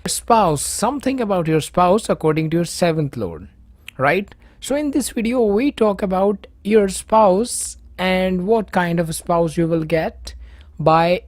Spouse, something about your spouse according to your seventh lord, right? So in this video we talk about your spouse and what kind of spouse you will get by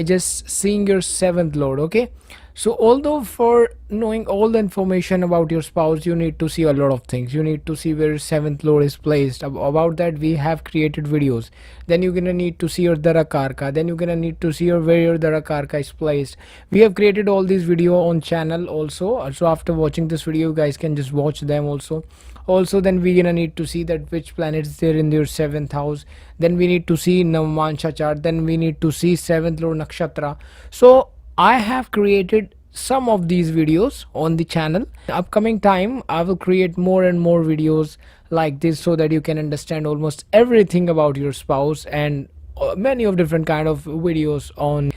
just seeing your seventh lord. Okay, so although for knowing all the information about your spouse you need to see a lot of things. You need to see where seventh lord is placed. About that we have created videos. Then you're gonna need to see your darakarka. Then you're gonna need to see where your darakarka is placed. We have created all these video on channel also. So after watching this video you guys can just watch them also. Then we're gonna need to see that which planet is there in your seventh house. Then we need to see Navamsa chart. Then we need to see seventh lord nakshatra. So I have created some of these videos on the channel. Upcoming time I will create more and more videos like this so that you can understand almost everything about your spouse, and many of different kind of videos on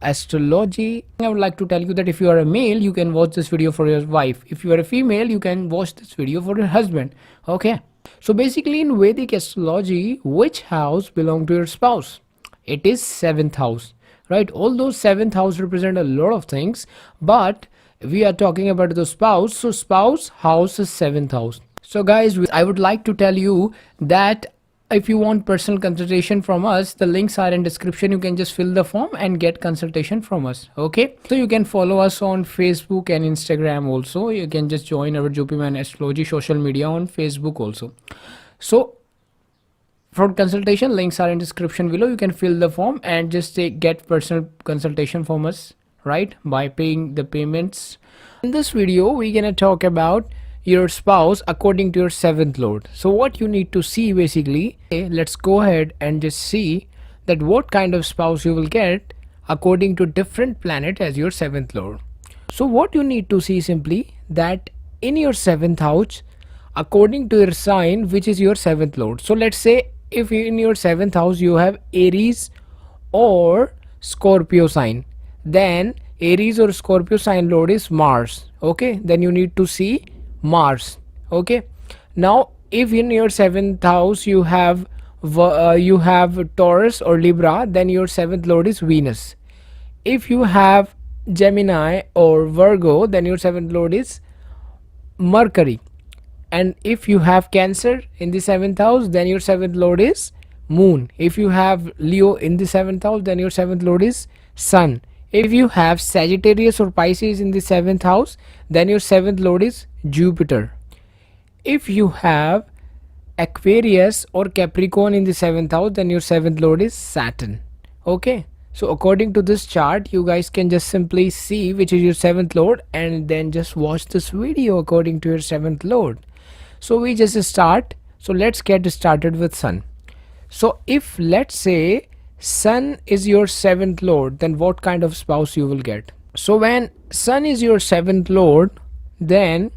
astrology. I would like to tell you that if you are a male you can watch this video for your wife. If you are a female you can watch this video for your husband. Okay, so basically in Vedic astrology, which house belong to your spouse? It is seventh house, right? Although seventh house represent a lot of things, but we are talking about the spouse, so spouse house is seventh house. So guys, I would like to tell you that if you want personal consultation from us, the links are in description. You can just fill the form and get consultation from us. Okay, so you can follow us on Facebook and Instagram also. You can just join our Jopiman Astrology social media on Facebook also. So for consultation, links are in description below. You can fill the form and just get personal consultation from us, right, by paying the payments. In this video we're gonna talk about your spouse according to your seventh lord. So what you need to see basically, let's go ahead and just see that what kind of spouse you will get according to different planet as your seventh lord. So what you need to see simply that in your seventh house according to your sign, which is your seventh lord. So let's say if in your seventh house you have Aries or Scorpio sign, then Aries or Scorpio sign lord is Mars. Okay, then you need to see Mars. Okay, now if in your seventh house you have Taurus or Libra, then your seventh lord is Venus. If you have Gemini or Virgo, then your seventh lord is Mercury. And if you have Cancer in the seventh house, then your seventh lord is Moon. If you have Leo in the seventh house, then your seventh lord is Sun. If you have Sagittarius or Pisces in the seventh house, then your seventh lord is Jupiter. If you have Aquarius or Capricorn in the seventh house, then your seventh lord is Saturn. Okay, so according to this chart you guys can just simply see which is your seventh lord and then just watch this video according to your seventh lord. So we just start. So let's get started with Sun. So if let's say Sun is your seventh lord, then what kind of spouse you will get? So when Sun is your seventh lord, then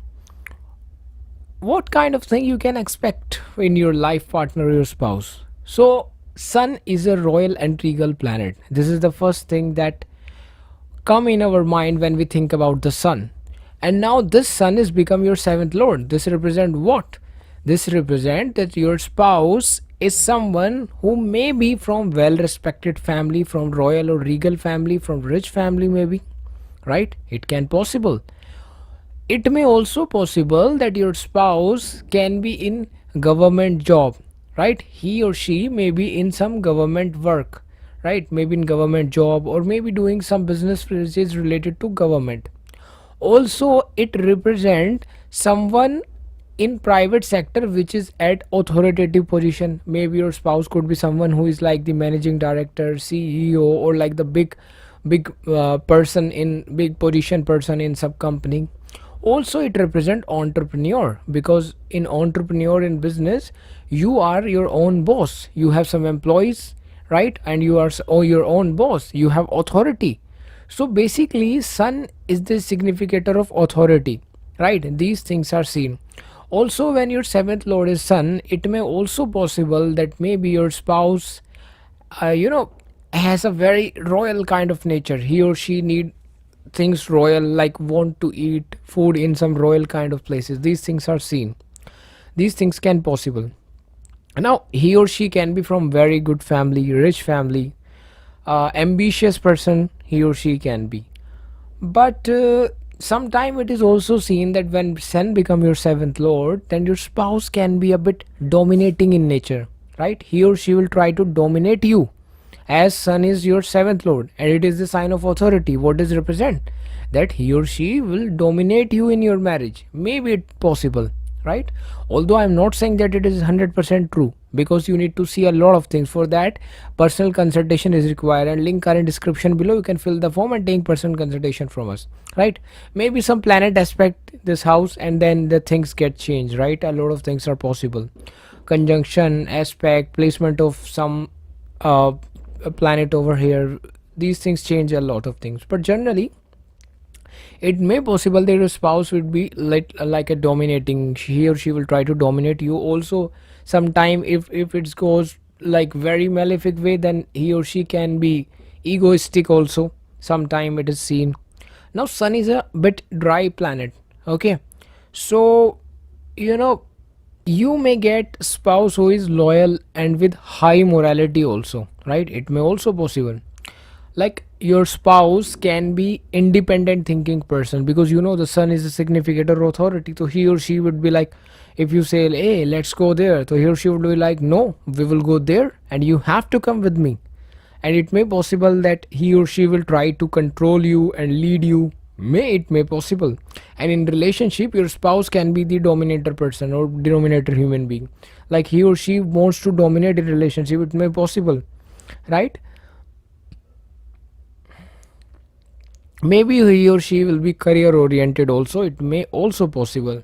what kind of thing you can expect in your life partner or your spouse? So Sun is a royal and regal planet. This is the first thing that come in our mind when we think about the Sun. And now this Sun has become your seventh lord. This represent what? This represent that your spouse is someone who may be from well respected family, from royal or regal family, from rich family maybe, right? It can possible. It may also possible that your spouse can be in government job, right? He or she may be in some government work, right? Maybe in government job or maybe doing some business which is related to government. Also it represent someone in private sector which is at authoritative position. Maybe your spouse could be someone who is like the managing director, CEO, or like the big person in big position person in sub company. Also it represent entrepreneur, because in entrepreneur in business you are your own boss. You have some employees, right? And you are your own boss. You have authority. So basically Sun is the significator of authority, right? These things are seen. Also when your seventh lord is Sun, it may also possible that maybe your spouse has a very royal kind of nature. He or she need things royal, like want to eat food in some royal kind of places. These things are seen. These things can possible. Now he or she can be from very good family, rich family, ambitious person he or she can be. But sometime it is also seen that when sun become your seventh lord, then your spouse can be a bit dominating in nature, right? He or she will try to dominate you, as sun is your seventh lord and it is the sign of authority. What does it represent? That he or she will dominate you in your marriage. Maybe it's possible, right? Although I'm not saying that it is 100% true, because you need to see a lot of things. For that, personal consultation is required, and link are in description below. You can fill the form and take personal consultation from us, right? Maybe some planet aspect this house and then the things get changed, right? A lot of things are possible. Conjunction, aspect, placement of some uh, a planet over here, these things change a lot of things. But generally it may possible that your spouse would be like a dominating, he or she will try to dominate you also. Sometime if it goes like very malefic way, then he or she can be egoistic also. Sometime it is seen. Now sun is a bit dry planet, okay? So you know, you may get spouse who is loyal and with high morality also, right? It may also possible. Like your spouse can be independent thinking person, because you know the sun is a significator authority. So he or she would be like, if you say, hey, let's go there, so he or she would be like, no, we will go there and you have to come with me. And it may possible that he or she will try to control you and lead you. It may possible. And in relationship, your spouse can be the dominator person or denominator human being, like he or she wants to dominate a relationship. It may possible, right? Maybe he or she will be career oriented also. It may also possible.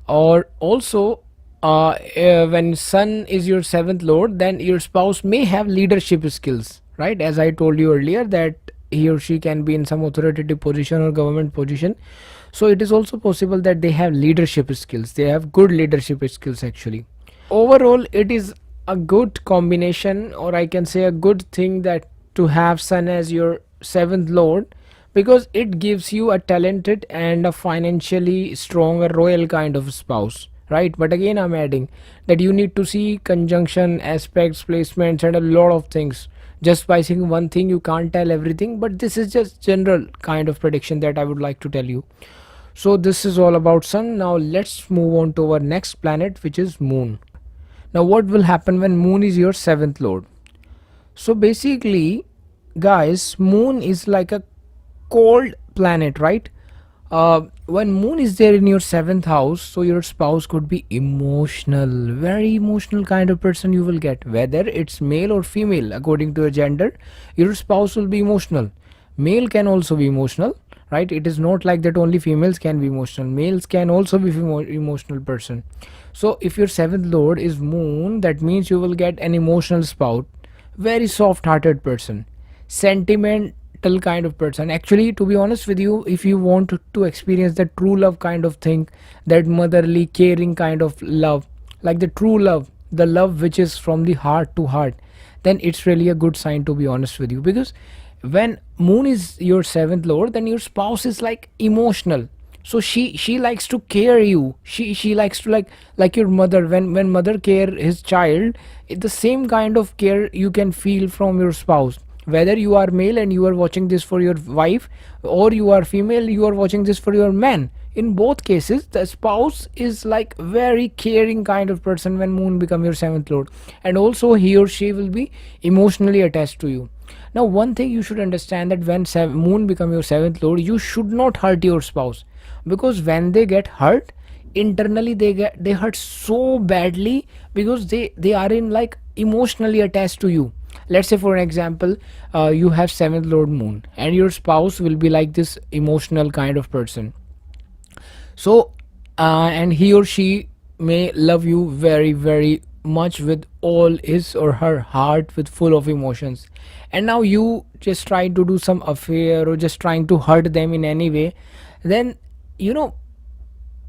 Or also when sun is your seventh lord, then your spouse may have leadership skills, right? As I told you earlier, that he or she can be in some authoritative position or government position. So it is also possible that they have leadership skills, they have good leadership skills actually. Overall it is a good combination, or I can say a good thing, that to have sun as your seventh lord, because it gives you a talented and a financially strong, a royal kind of spouse, right? But again I'm adding that you need to see conjunction, aspects, placements and a lot of things. Just by seeing one thing you can't tell everything, but this is just general kind of prediction that I would like to tell you. So this is all about sun. Now let's move on to our next planet, which is moon. Now what will happen when moon is your seventh lord? So basically, guys, moon is like a cold planet, right? When moon is there in your seventh house, so your spouse could be emotional, very emotional kind of person you will get, whether it's male or female. According to your gender, your spouse will be emotional. Male can also be emotional, right? It is not like that only females can be emotional, males can also be emotional person. So if your seventh lord is moon, that means you will get an emotional spouse, very soft hearted person, sentimental kind of person. Actually, to be honest with you, if you want to experience the true love kind of thing, that motherly caring kind of love, like the true love, the love which is from the heart to heart, then it's really a good sign, to be honest with you. Because when moon is your seventh lord, then your spouse is like emotional. So she likes to care you, she likes to like your mother. When mother care his child, the same kind of care you can feel from your spouse, whether you are male and you are watching this for your wife, or you are female, you are watching this for your man. In both cases, the spouse is like very caring kind of person when moon become your seventh lord, and also he or she will be emotionally attached to you. Now one thing you should understand, that when moon become your seventh lord, you should not hurt your spouse, because when they get hurt internally, they hurt so badly, because they are in like emotionally attached to you. Let's say for an example, you have seventh lord moon and your spouse will be like this emotional kind of person. So and he or she may love you very very much with all his or her heart, with full of emotions, and now you just try to do some affair or just trying to hurt them in any way. Then you know,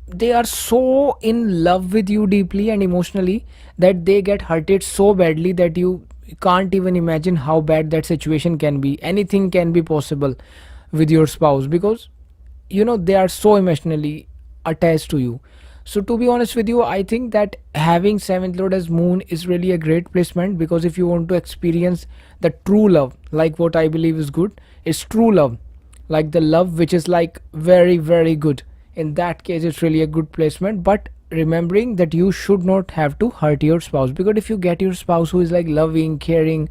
they are so in love with you deeply and emotionally, that they get hurted so badly that you can't even imagine how bad that situation can be. Anything can be possible with your spouse, because you know they are so emotionally attached to you. So to be honest with you, I think that having seventh lord as moon is really a great placement, because if you want to experience the true love, like what I believe is good is true love, like the love which is like very very good. In that case it's really a good placement, but remembering that you should not have to hurt your spouse, because if you get your spouse who is like loving, caring,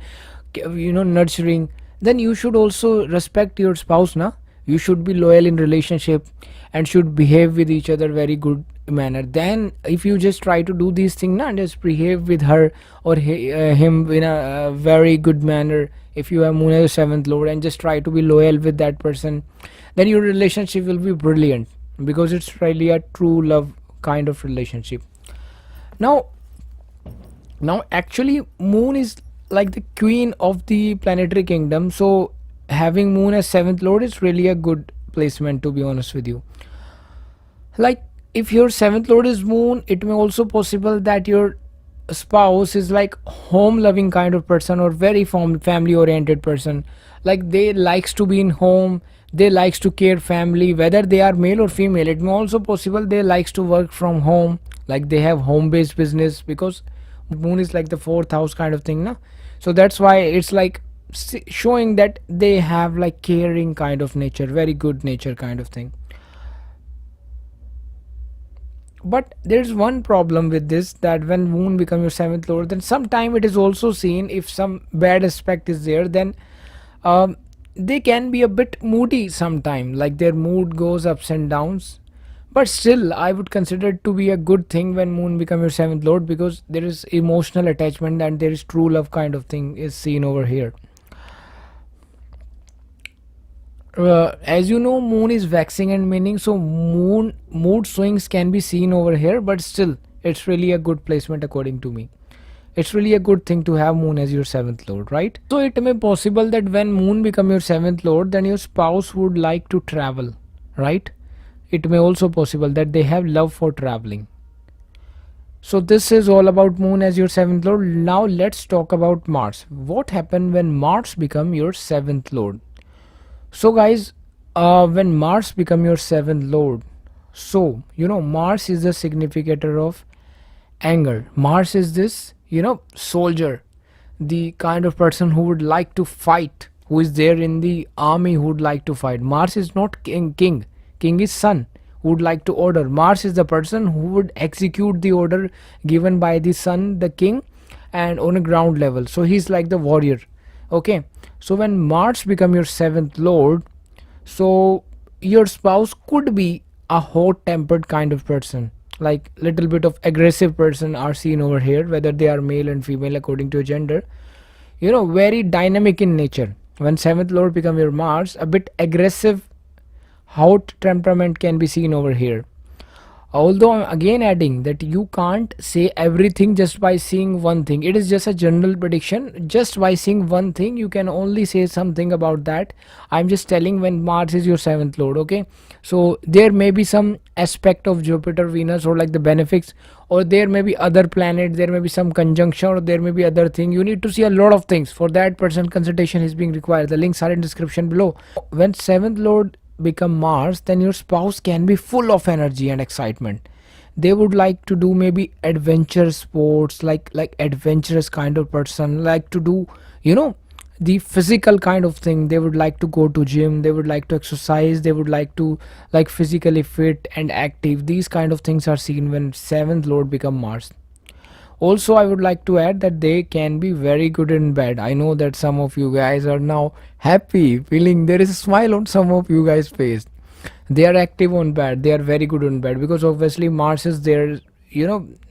nurturing, then you should also respect your spouse na. You should be loyal in relationship and should behave with each other very good manner. Then if you just try to do these things na, and just behave with her or him in a very good manner, if you have moon as your seventh lord and just try to be loyal with that person, then your relationship will be brilliant, because it's really a true love kind of relationship. Now now actually moon is like the queen of the planetary kingdom, so having moon as seventh lord is really a good placement, to be honest with you. Like if your seventh lord is moon, it may also possible that your spouse is like home loving kind of person or very family oriented person. Like they likes to be in home, they likes to care family, whether they are male or female. It may also possible they likes to work from home, like they have home based business, because moon is like the fourth house kind of thing na. So that's why it's like showing that they have like caring kind of nature, very good nature kind of thing. But there's one problem with this, that when moon become your seventh lord, then sometime it is also seen, if some bad aspect is there, then um, they can be a bit moody sometime, like their mood goes ups and downs. But still I would consider it to be a good thing when moon become your seventh lord, because there is emotional attachment and there is true love kind of thing is seen over here. As you know, moon is waxing and waning, so moon mood swings can be seen over here, but still it's really a good placement according to me. It's really a good thing to have moon as your seventh lord, right? So it may possible that when moon become your seventh lord, then your spouse would like to travel, right? It may also possible that they have love for traveling. So this is all about moon as your seventh lord. Now let's talk about Mars. What happened when Mars become your seventh lord? So guys, when Mars become your seventh lord, so Mars is the significator of anger. Mars is this soldier, the kind of person who would like to fight, who is there in the army, who would like to fight. Mars is not king is sun, who would like to order. Mars is the person who would execute the order given by the sun, the king, and on a ground level, so he's like the warrior. Okay, so when Mars become your seventh lord, so your spouse could be a hot tempered kind of person, like little bit of aggressive person are seen over here, whether they are male and female according to gender. Very dynamic in nature. When seventh lord become your Mars, a bit aggressive, hot temperament can be seen over here. Although I'm again adding that you can't say everything just by seeing one thing. It is just a general prediction. Just by seeing one thing, you can only say something about that. I'm just telling when Mars is your seventh lord, okay? So there may be some aspect of Jupiter, Venus, or like the benefics, or there may be other planets, there may be some conjunction, or there may be other thing. You need to see a lot of things. For that, personal consultation is being required. The links are in description below. When seventh lord become Mars, then your spouse can be full of energy and excitement. They would like to do maybe adventure sports, like adventurous kind of person, like to do the physical kind of thing. They would like to go to gym, they would like to exercise, they would like to like physically fit and active. These kind of things are seen when seventh lord become Mars. Also, I would like to add that they can be very good in bed. I know that some of you guys are now happy, feeling there is a smile on some of you guys' face. They are active on bed. They are very good on bed, because obviously Mars is there,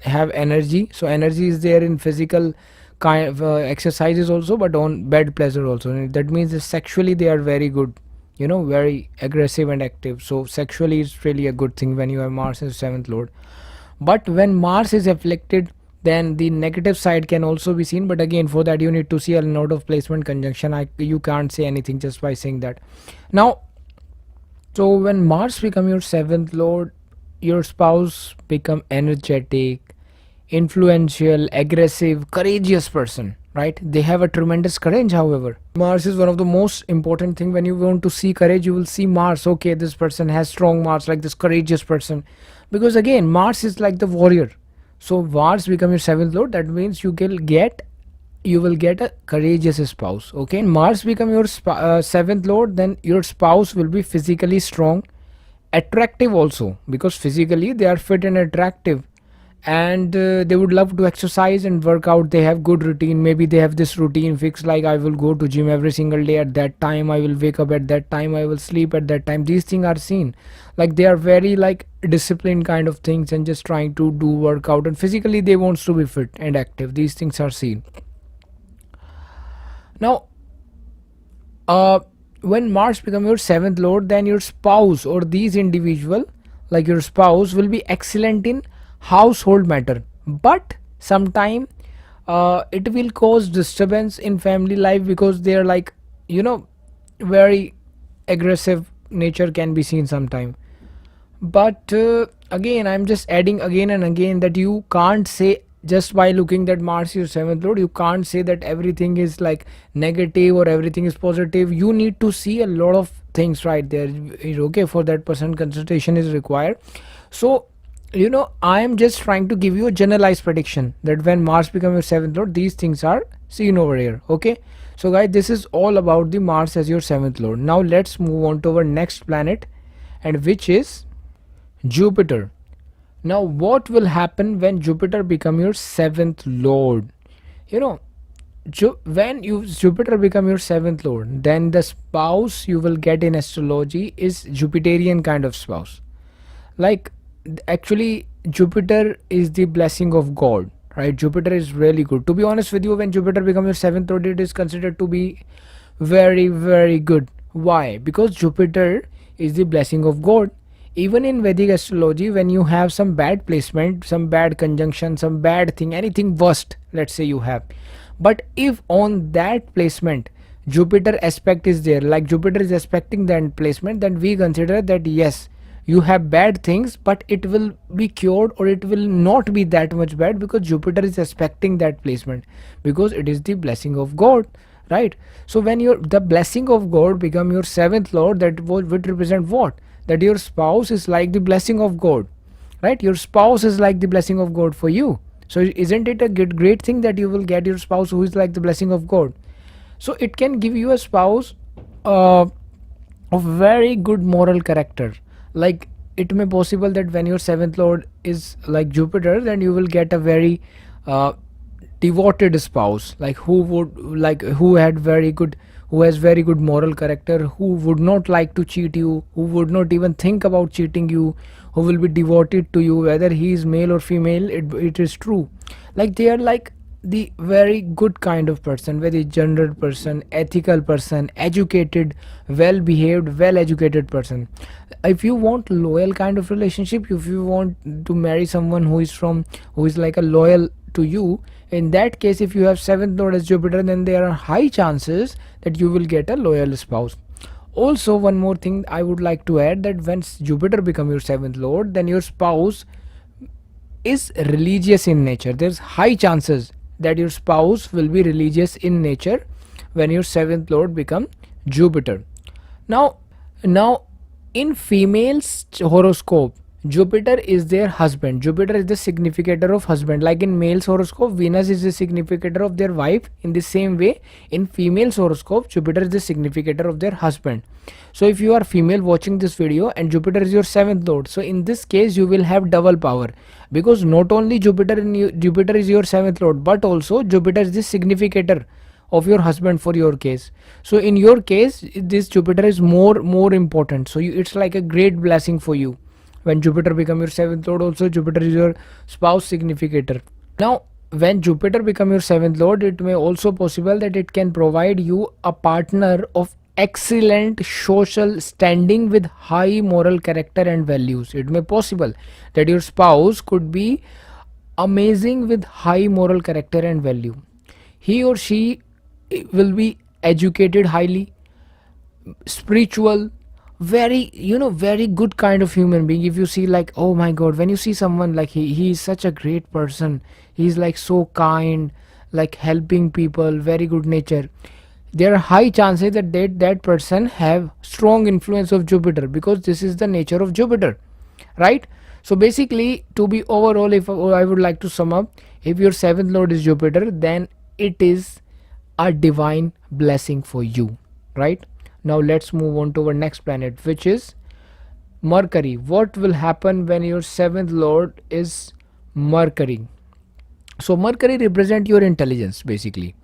have energy. So energy is there in physical kind of exercises also, but on bed pleasure also. And that means that sexually they are very good, very aggressive and active. So sexually it's really a good thing when you have Mars as seventh lord. But when Mars is afflicted, then the negative side can also be seen, but again for that you need to see a node of placement conjunction. You can't say anything just by saying that. Now, so when Mars become your seventh lord, your spouse become energetic, influential, aggressive, courageous person, right? They have a tremendous courage. However, Mars is one of the most important thing. When you want to see courage, you will see Mars. Okay, this person has strong Mars, like this courageous person, because again Mars is like the warrior. So Mars become your seventh lord, that means you will get you will get a courageous spouse. Okay, Mars become your seventh lord, then your spouse will be physically strong, attractive also, because physically they are fit and attractive, and they would love to exercise and work out. They have good routine. Maybe they have this routine fixed, like I will go to gym every single day at that time, I will wake up at that time, I will sleep at that time. These things are seen, like they are very like disciplined kind of things and just trying to do workout, and physically they wants to be fit and active. These things are seen. Now uh when Mars become your seventh lord, then your spouse or these individual, like your spouse, will be excellent in household matter, but sometime it will cause disturbance in family life, because they are like, you know, very aggressive nature can be seen sometime. But again, I'm just adding again and again that you can't say, just by looking that Mars is seventh lord, you can't say that everything is like negative or everything is positive. You need to see a lot of things right there. Okay, for that person consultation is required. So you know, I am just trying to give you a generalized prediction that when Mars becomes your seventh lord, these things are seen over here. Okay, so guys, this is all about the Mars as your seventh lord. Now let's move on to our next planet, and which is Jupiter. Now, what will happen when Jupiter become your seventh lord? You know, when Jupiter become your seventh lord, then the spouse you will get in astrology is Jupiterian kind of spouse. Like, actually, Jupiter is the blessing of God, right? Jupiter is really good. To be honest with you, when Jupiter become your seventh lord, it is considered to be very, very good. Why? Because Jupiter is the blessing of God. Even in Vedic astrology, when you have some bad placement, some bad conjunction, some bad thing, anything worst, let's say you have, but if on that placement Jupiter aspect is there, like Jupiter is aspecting that placement, then we consider that yes, you have bad things, but it will be cured, or it will not be that much bad, because Jupiter is aspecting that placement, because it is the blessing of God, right? So when your the blessing of God become your seventh lord, that would represent what? That your spouse is like the blessing of God, right? Your spouse is like the blessing of God for you. So isn't it a great thing that you will get your spouse who is like the blessing of God? So it can give you a spouse uh, of very good moral character. Like, it may possible that when your seventh lord is like Jupiter, then you will get a very uh, devoted spouse, like who would like who had very good, who has very good moral character, who would not like to cheat you, who would not even think about cheating you, who will be devoted to you, whether he is male or female. It is true, like they are like the very good kind of person, very general person, ethical person, educated, well behaved, well educated person. If you want loyal kind of relationship, if you want to marry someone who is like a loyal to you, in that case, if you have seventh lord as Jupiter, then there are high chances that you will get a loyal spouse. Also, one more thing I would like to add, that when Jupiter become your seventh lord, then your spouse is religious in nature. There's high chances that your spouse will be religious in nature when your seventh lord become Jupiter. Now now in females horoscope, Jupiter is their husband. Jupiter is the significator of husband. Like in males horoscope, Venus is the significator of their wife. In the same way, in females horoscope, Jupiter is the significator of their husband. So if you are female watching this video and Jupiter is your seventh lord, so in this case you will have double power, because not only Jupiter is your seventh lord, but also Jupiter is the significator of your husband for your case. So in your case, this Jupiter is more important. So it's like a great blessing for you when Jupiter become your seventh lord. Also, Jupiter is your spouse significator. Now, when Jupiter become your seventh lord, it may also possible that it can provide you a partner of excellent social standing with high moral character and values. It may possible that your spouse could be amazing with high moral character and value. He or she will be educated highly, spiritual, very, you know, very good kind of human being. If you see, like, oh my god, when you see someone like he is such a great person, he's like so kind, like helping people, very good nature, there are high chances that that person have strong influence of Jupiter, because this is the nature of Jupiter, right? So basically, to be overall, if I would like to sum up, if your seventh lord is Jupiter, then it is a divine blessing for you, right? Now let's move on to our next planet, which is Mercury. What will happen when your seventh lord is Mercury? So Mercury represent your intelligence basically,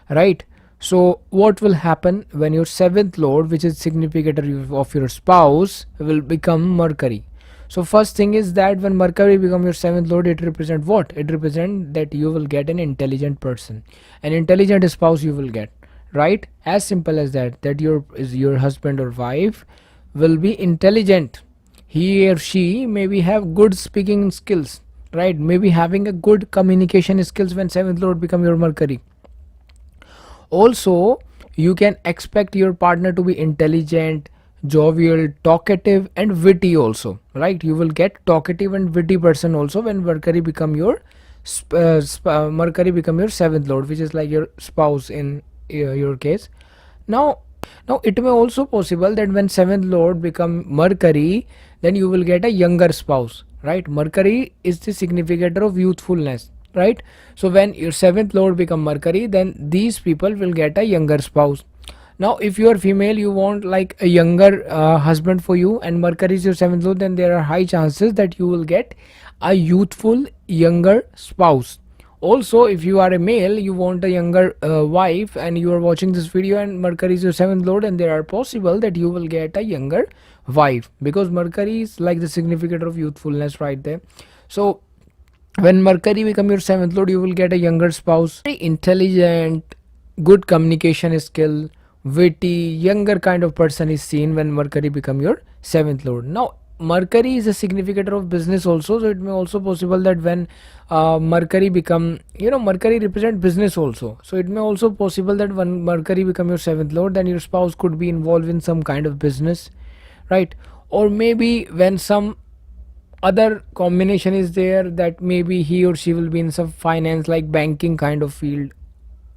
right? So what will happen when your seventh lord, which is significator of your spouse, will become Mercury? So first thing is that when Mercury become your seventh lord, it represent what? It represent that you will get an intelligent person, an intelligent spouse you will get, right? As simple as that, that your husband or wife will be intelligent. He or she maybe have good speaking skills, right? Maybe having a good communication skills when seventh lord become your Mercury. Also, you can expect your partner to be intelligent, jovial, talkative, and witty also, right? You will get talkative and witty person also when Mercury become your Mercury become your seventh lord, which is like your spouse in your case. Now, it may also possible that when seventh lord become Mercury, then you will get a younger spouse, right? Mercury is the significator of youthfulness, right? So when your seventh lord become Mercury, then these people will get a younger spouse. Now if you are female, you want like a younger husband for you, and Mercury is your seventh lord, then there are high chances that you will get a youthful younger spouse. Also, if you are a male, you want a younger wife, and you are watching this video and Mercury is your seventh lord, and there are possible that you will get a younger wife, because Mercury is like the significator of youthfulness right there. So when Mercury become your seventh lord, you will get a younger spouse, very intelligent, good communication skill, witty, younger kind of person is seen when Mercury become your seventh lord. Now Mercury is a significator of business also, so it may also possible that when Mercury become, Mercury represent business also, so it may also possible that when Mercury become your seventh lord, then your spouse could be involved in some kind of business, right? Or maybe when some other combination is there, that maybe he or she will be in some finance like banking kind of field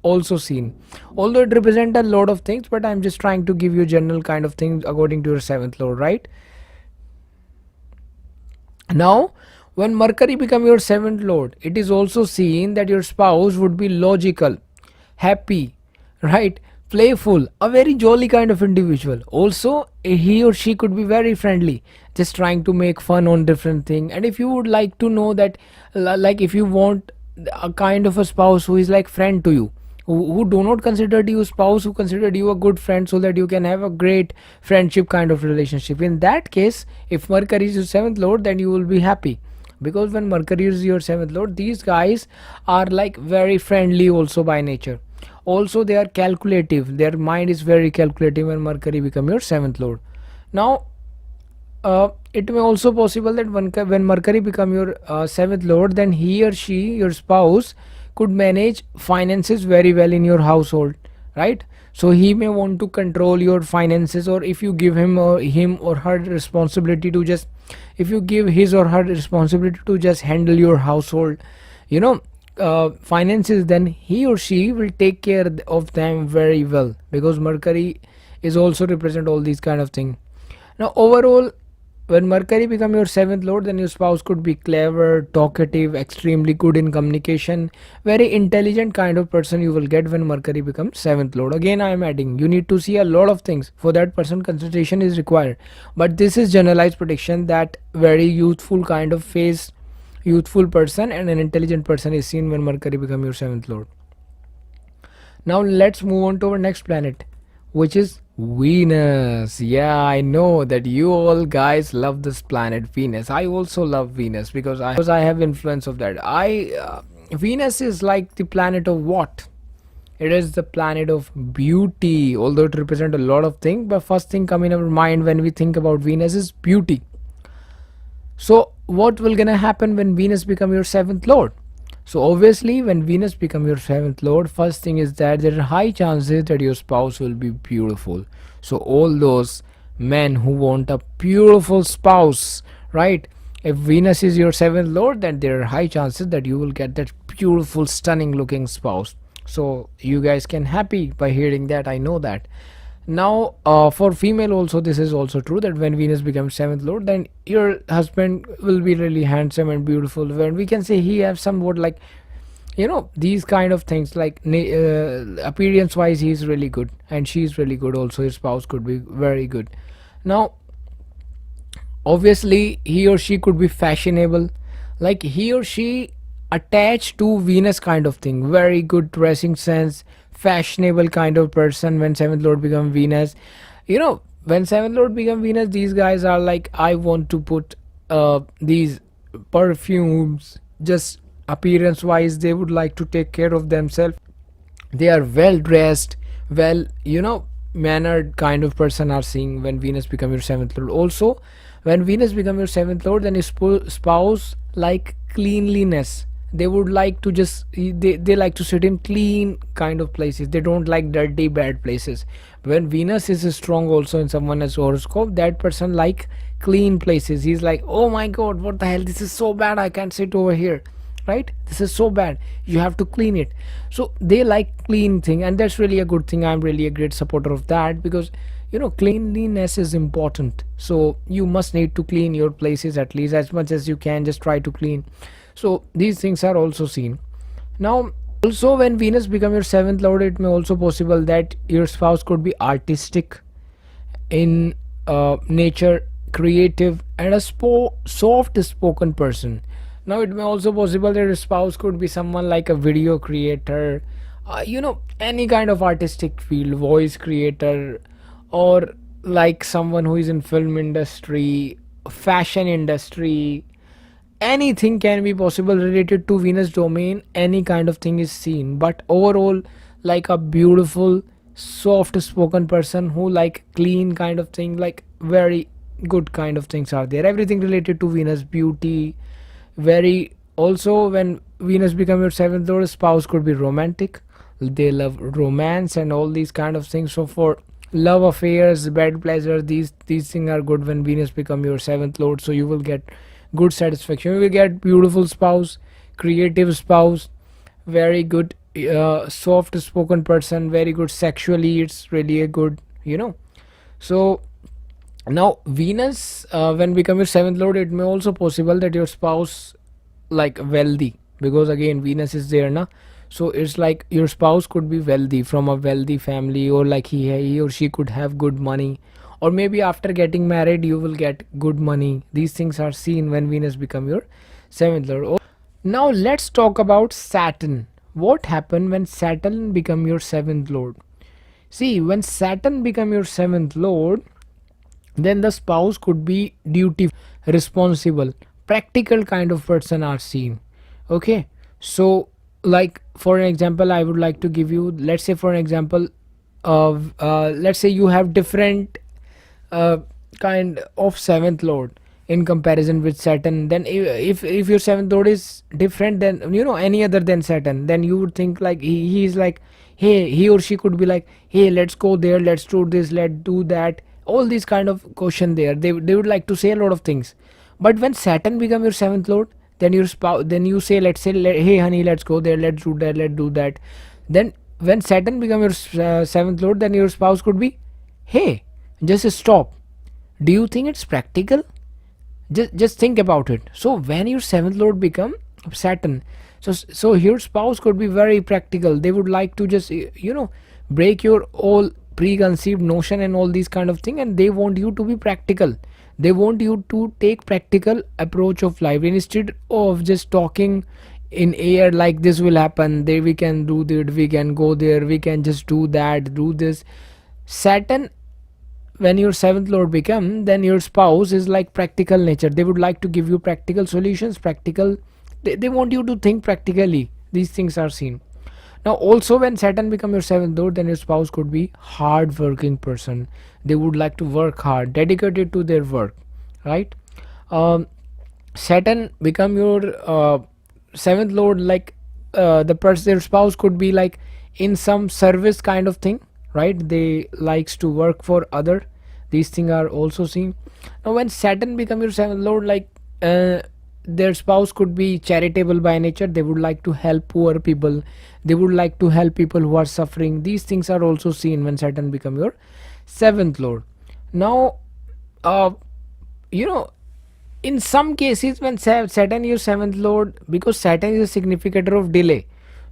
also seen, although it represent a lot of things, but I'm just trying to give you general kind of things according to your seventh lord, right? Now when Mercury become your seventh lord, it is also seen that your spouse would be logical, happy, right, playful, a very jolly kind of individual. Also, he or she could be very friendly, just trying to make fun on different thing. And if you would like to know that, like if you want a kind of a spouse who is like friend to you, who do not consider you spouse, who consider you a good friend, so that you can have a great friendship kind of relationship, in that case, if Mercury is your seventh lord, then you will be happy, because when Mercury is your seventh lord, these guys are like very friendly also by nature. Also they are calculative, their mind is very calculative when Mercury become your seventh lord. Now it may also possible that when Mercury become your seventh lord, then he or she, your spouse, could manage finances very well in your household, right? So he may want to control your finances, or if you give him or her responsibility to just, if you give his or her responsibility to just handle your household, you know finances, then he or she will take care of them very well, because Mercury is also represent all these kind of thing. Now overall, when Mercury become your seventh lord, then your spouse could be clever, talkative, extremely good in communication, very intelligent kind of person you will get when Mercury becomes seventh lord. Again, I am adding, you need to see a lot of things for that person, consideration is required, but this is generalized prediction that very youthful kind of phase, youthful person and an intelligent person is seen when Mercury become your seventh lord. Now let's move on to our next planet, which is Venus. Yeah, I know that you all guys love this planet Venus. I also love Venus because I have influence of that. Venus is like the planet of what? It is the planet of beauty, although it represents a lot of things, but first thing come in our mind when we think about Venus is beauty. So what will gonna happen when Venus become your seventh lord? So obviously when Venus become your seventh lord, first thing is that there are high chances that your spouse will be beautiful. So all those men who want a beautiful spouse, right? If Venus is your seventh lord, then there are high chances that you will get that beautiful, stunning looking spouse. So you guys can happy by hearing that, I know that. Now for female also, this is also true, that when Venus becomes seventh lord, then your husband will be really handsome and beautiful, when we can say he have somewhat like these kind of things, like appearance wise he's really good and she's really good also, his spouse could be very good. Now obviously he or she could be fashionable, like he or she attached to Venus kind of thing, very good dressing sense, fashionable kind of person. When seventh lord become Venus, when seventh lord become Venus, these guys are like, I want to put these perfumes, just appearance wise they would like to take care of themselves. They are well dressed, well, mannered kind of person are seeing when Venus become your seventh lord. Also when Venus become your seventh lord, then his spouse like cleanliness. They would like to just, they like to sit in clean kind of places, they don't like dirty bad places. When Venus is strong also in someone's horoscope, that person like clean places. He's like, oh my god, what the hell, this is so bad, I can't sit over here, right? This is so bad, you have to clean it. So they like clean thing, and that's really a good thing. I'm really a great supporter of that, because cleanliness is important. So you must need to clean your places at least as much as you can, just try to clean. So these things are also seen. Now also when Venus become your seventh lord, it may also possible that your spouse could be artistic in nature, creative, and a soft spoken person. Now it may also possible that your spouse could be someone like a video creator, any kind of artistic field, voice creator, or like someone who is in film industry, fashion industry. Anything can be possible related to Venus domain, any kind of thing is seen. But overall, like a beautiful soft spoken person who like clean kind of thing, like very good kind of things are there, everything related to Venus, beauty, very. Also when Venus become your seventh lord, spouse could be romantic, they love romance and all these kind of things. So for love affairs, bed pleasure, these things are good when Venus become your seventh lord. So you will get good satisfaction, you will get beautiful spouse, creative spouse, very good soft spoken person, very good sexually, it's really a good. So now Venus when become your seventh lord, it may also possible that your spouse like wealthy, because again Venus is there na. So it's like your spouse could be wealthy, from a wealthy family, or like he or she could have good money, or maybe after getting married you will get good money. These things are seen when Venus become your seventh lord. Now let's talk about Saturn. What happened when Saturn become your seventh lord? See, when Saturn become your seventh lord, then the spouse could be duty, responsible, practical kind of person are seen. Okay, so like for an example I would like to give you, let's say for an example of let's say you have different uh, kind of seventh lord in comparison with Saturn. Then if your seventh lord is different than any other than Saturn, then you would think like he's like, hey, he or she could be like, hey, let's go there, let's do this, let's do that, all these kind of question there. They would like to say a lot of things. But when Saturn become your seventh lord, then your spouse, then you say, let's say, hey honey, let's go there, let's do that, let's do that. Then when Saturn become your seventh lord, then your spouse could be, hey, just stop, do you think it's practical? Just think about it. So when your seventh lord become Saturn, so your spouse could be very practical. They would like to just break your all preconceived notion and all these kind of thing, and they want you to be practical. They want you to take practical approach of life instead of just talking in air, like this will happen, there we can do that, we can go there, we can just do that, do this. Saturn, when your seventh lord become, then your spouse is like practical nature. They would like to give you practical solutions, practical, they want you to think practically. These things are seen. Now also when Saturn become your seventh lord, then your spouse could be hard working person. They would like to work hard, dedicated to their work, right? um, Saturn become your seventh lord, like their spouse could be like in some service kind of thing, right? They likes to work for other. These things are also seen. Now when Saturn become your seventh lord, like their spouse could be charitable by nature. They would like to help poor people, they would like to help people who are suffering. These things are also seen when Saturn become your seventh lord. Now uh, you know in some cases when Saturn is seventh lord, because Saturn is a significator of delay,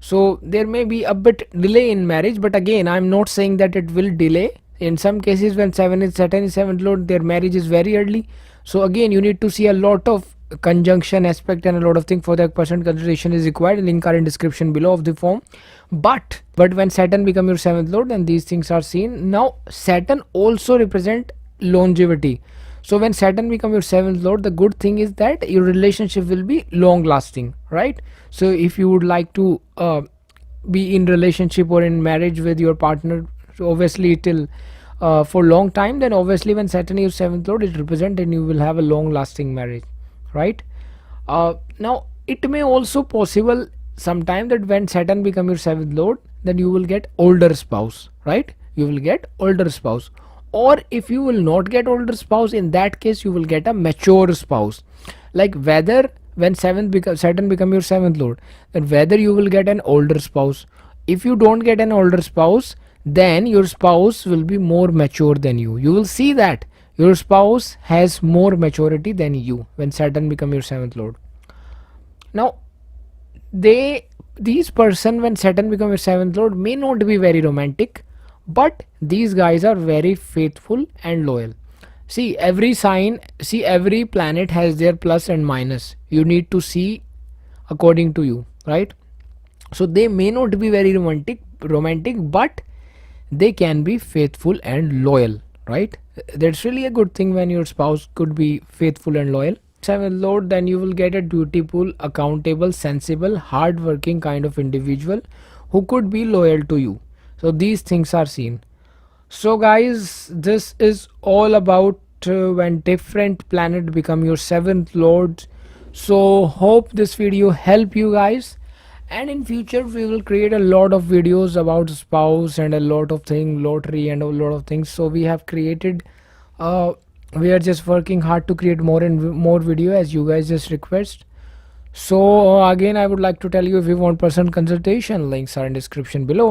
So there may be a bit delay in marriage, but again I'm not saying that it will delay. In some cases when Saturn is seventh lord, their marriage is very early. So again you need to see a lot of conjunction aspect and a lot of things. For that person consideration is required. Link are in description below of the form. But when Saturn become your seventh lord, then these things are seen. Now Saturn also represent longevity. So when Saturn become your seventh lord, the good thing is that your relationship will be long lasting, right? So if you would like to be in relationship or in marriage with your partner, so obviously it will for long time, then obviously when Saturn is seventh lord, it represent and you will have a long lasting marriage, right? Now it may also possible sometime that when Saturn become your seventh lord, then you will get older spouse, right? You will get older spouse. Or if you will not get older spouse, in that case you will get a mature spouse. Like whether when Saturn become your seventh lord, then whether you will get an older spouse. If you don't get an older spouse, then your spouse will be more mature than you. You will see that your spouse has more maturity than you when Saturn become your seventh lord. Now these person when Saturn become your seventh lord may not be very romantic, but these guys are very faithful and loyal. See every sign, see every planet has their plus and minus. You need to see according to you, right? So they may not be very romantic, but they can be faithful and loyal, right? That's really a good thing when your spouse could be faithful and loyal. Seventh lord, then you will get a dutiful, accountable, sensible, hardworking kind of individual who could be loyal to you. So these things are seen. So guys, this is all about when different planet become your seventh lord. So hope this video help you guys, and in future we will create a lot of videos about spouse and a lot of thing, lottery and a lot of things. So we have created we are just working hard to create more and more video as you guys just request. So again I would like to tell you, if you want personal consultation, links are in description below.